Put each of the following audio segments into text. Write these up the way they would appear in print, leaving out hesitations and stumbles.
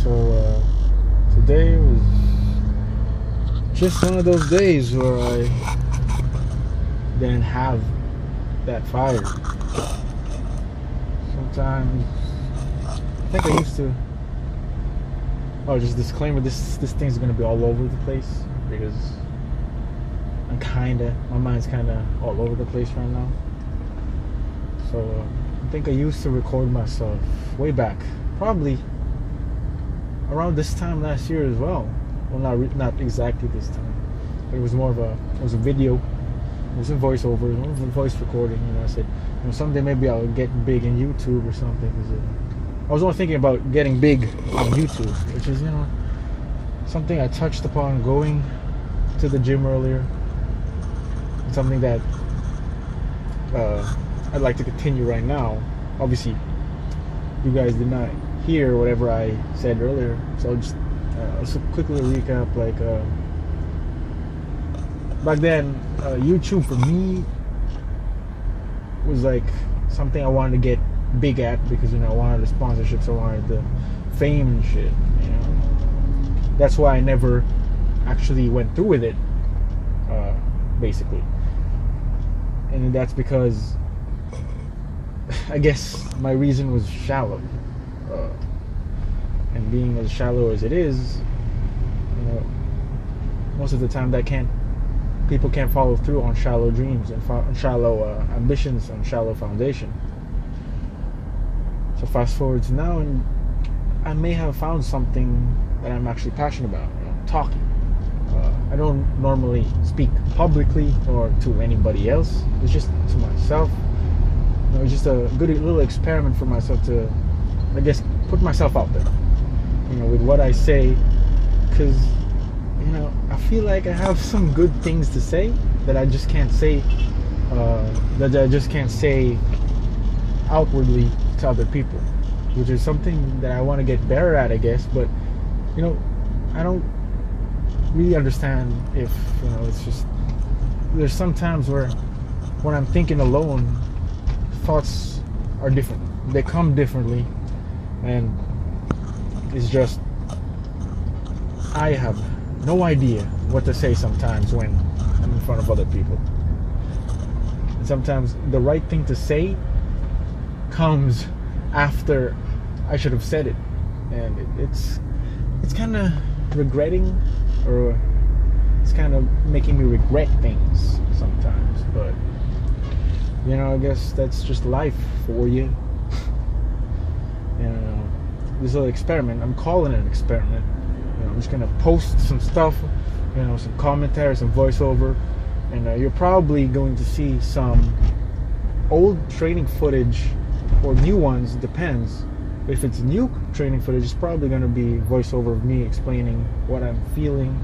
So today was just one of those days where I didn't have that fire. Sometimes I think I used to. Oh, just disclaimer: this thing's gonna be all over the place because my mind's kinda all over the place right now. So I think I used to record myself way back, probably around this time last year as well. Well, not exactly this time, but it was more of a video. It was a voiceover, it was a voice recording. I said, someday maybe I'll get big in YouTube or something. I was only thinking about getting big on YouTube, which is something I touched upon going to the gym earlier. It's something that I'd like to continue right now. Obviously, you guys did not hear whatever I said earlier, so I'll just quickly recap. Back then, YouTube for me was like something I wanted to get big at because I wanted the sponsorships, I wanted the fame and shit. That's why I never actually went through with it, basically. And that's because I guess my reason was shallow. And being as shallow as it is, most of the time people can't follow through on shallow dreams and shallow ambitions on shallow foundation. So fast forward to now, and I may have found something that I'm actually passionate about, talking. I don't normally speak publicly or to anybody else. It's just to myself. It's just a good little experiment for myself to, I guess, put myself out there, with what I say, because, I feel like I have some good things to say that I just can't say, outwardly to other people, which is something that I want to get better at, I guess. But, I don't really understand if, it's just, there's some times where when I'm thinking alone, thoughts are different. They come differently, and it's just I have no idea what to say sometimes when I'm in front of other people. And sometimes the right thing to say comes after I should have said it, and it's kind of regretting, or it's kind of making me regret things sometimes. But I guess that's just life for you. This little experiment, I'm calling it an experiment. I'm just gonna post some stuff, some commentary, some voiceover, and you're probably going to see some old training footage or new ones, depends. If it's new training footage, it's probably gonna be voiceover of me explaining what I'm feeling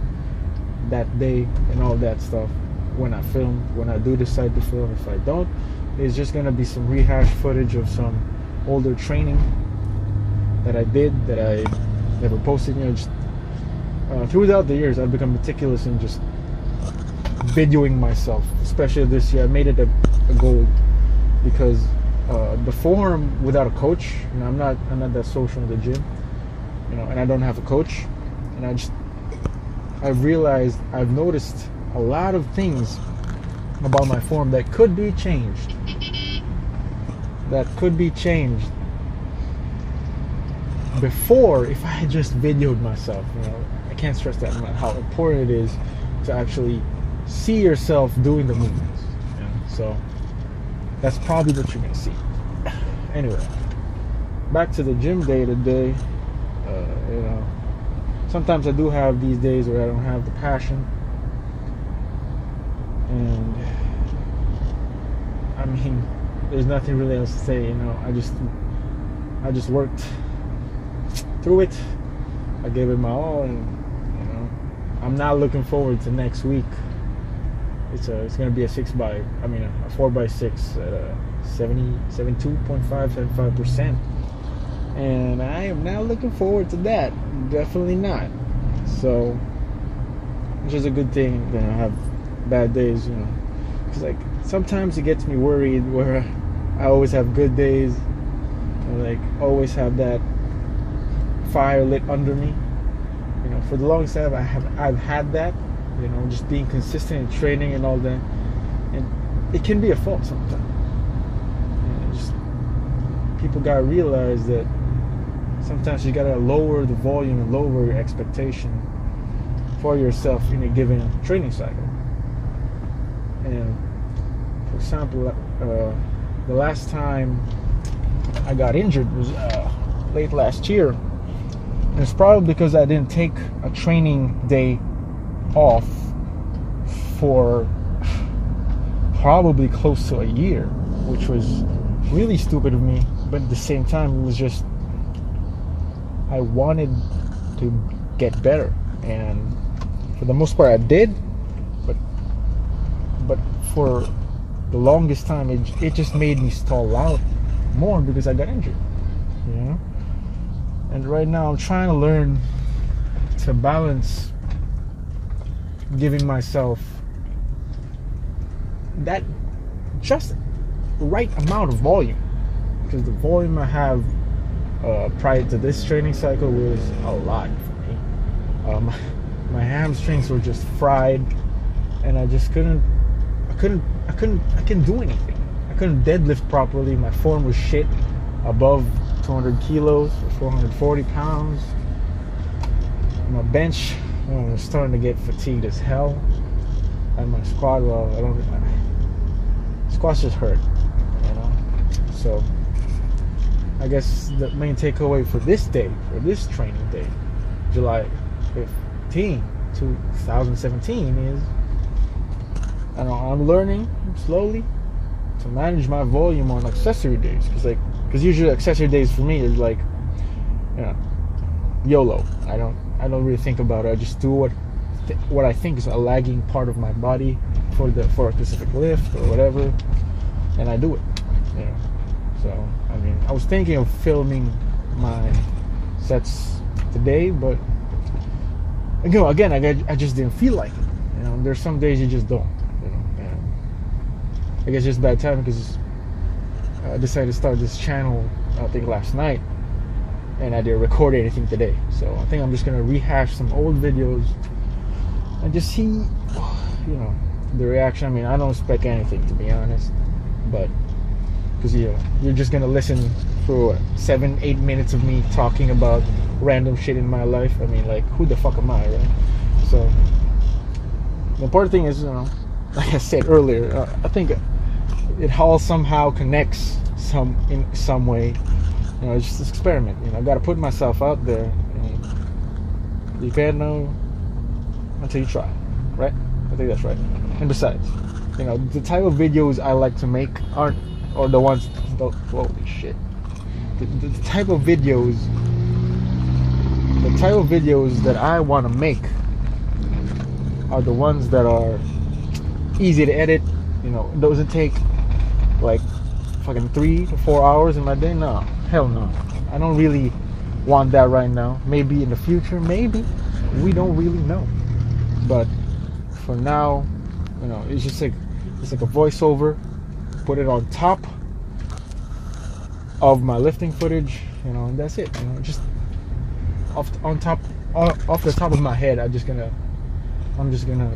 that day and all that stuff when I film, when I do decide to film. If I don't, it's just gonna be some rehash footage of some older training that I did that I never posted. Just throughout the years, I've become meticulous in just videoing myself. Especially this year, I made it a goal because before, without a coach, I'm not that social in the gym, and I don't have a coach, and I've realized, I've noticed a lot of things about my form that could be changed. Before, if I had just videoed myself. I can't stress that enough, how important it is to actually see yourself doing the movements. So that's probably what you're gonna see. Anyway, back to the gym day today. Sometimes I do have these days where I don't have the passion, and there's nothing really else to say. I just worked through it. I gave it my all, and I'm not looking forward to next week. It's going to be a 4x6 at a 72.5%, and I am not looking forward to that. Definitely not. So, which is a good thing. I have bad days, because sometimes it gets me worried where I always have good days, always have that fire lit under me. You know, for the longest time I've had that. You know, just being consistent in training and all that, and it can be a fault sometimes. You know, just people gotta realize that sometimes you gotta lower the volume and lower your expectation for yourself in a given training cycle. And for example, the last time I got injured was late last year. And it's probably because I didn't take a training day off for probably close to a year, which was really stupid of me. But at the same time, it was just I wanted to get better, and for the most part I did, but for the longest time it just made me stall out more because I got injured, you know. And right now I'm trying to learn to balance giving myself that just right amount of volume, because the volume I have prior to this training cycle was a lot for me. My hamstrings were just fried, and I just couldn't do anything. I couldn't deadlift properly. My form was shit above 200 kilos or 440 pounds. My bench was starting to get fatigued as hell, and my squat, squats just hurt, you know. So I guess the main takeaway for this day, for this training day, July 15, 2017, is I'm learning slowly to manage my volume on accessory days, because usually accessory days for me is like, you know, YOLO. I don't really think about it. I just do what I think is a lagging part of my body for a specific lift or whatever, and I do it, you know. So I mean, I was thinking of filming my sets today, but again, I just didn't feel like it. You know, there's some days you just don't. You know, and I guess just bad timing, because I decided to start this channel I think last night, and I didn't record anything today. So I think I'm just gonna rehash some old videos and just see, you know, the reaction. I mean, I don't expect anything, to be honest, but because you're just gonna listen for 7-8 minutes of me talking about random shit in my life. I mean, like, who the fuck am I, right? So the important thing is, you know, like I said earlier, I think it all somehow connects in some way. You know, it's just an experiment. You know, I got to put myself out there, and you can't know until you try, right? I think that's right. And besides, you know, the type of videos I like to make aren't, or the ones, holy shit, the type of videos that I want to make are the ones that are easy to edit. You know, it doesn't take like fucking 3 to 4 hours in my day. No, hell no. I don't really want that right now. Maybe in the future, maybe. We don't really know. But for now, you know, it's just like a voiceover. Put it on top of my lifting footage, you know, and that's it. You know, just off the top of my head, I'm just gonna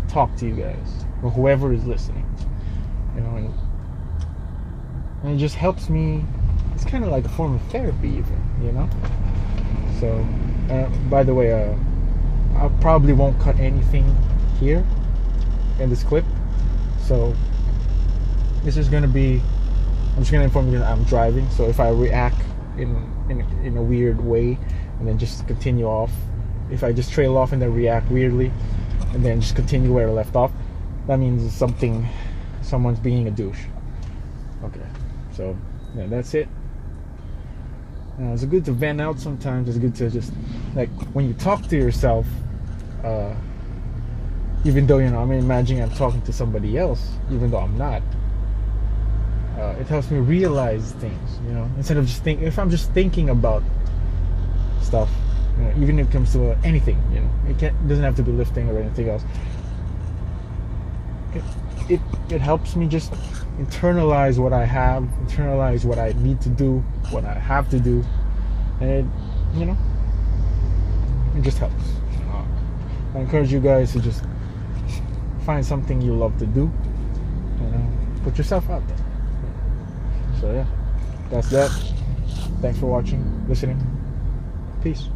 talk to you guys, or whoever is listening, you know, and it just helps me. It's kind of like a form of therapy, even, you know. So, by the way, I probably won't cut anything here in this clip. So this is gonna be, I'm just gonna inform you that I'm driving. So if I react in a weird way and then just continue off, if I just trail off and then react weirdly and then just continue where I left off, that means someone's being a douche. Okay, so yeah, that's it. It's good to vent out sometimes. It's good to just, like, when you talk to yourself, even though, you know, I'm imagining I'm talking to somebody else, even though I'm not. It helps me realize things, you know, instead of just if I'm just thinking about stuff, you know, even if it comes to anything, you know, it doesn't have to be lifting or anything else. It helps me just internalize what I have, internalize what I need to do, what I have to do, and you know, It just helps. I encourage you guys to just find something you love to do and put yourself out there. So yeah, that's that. Thanks for watching, listening. Peace.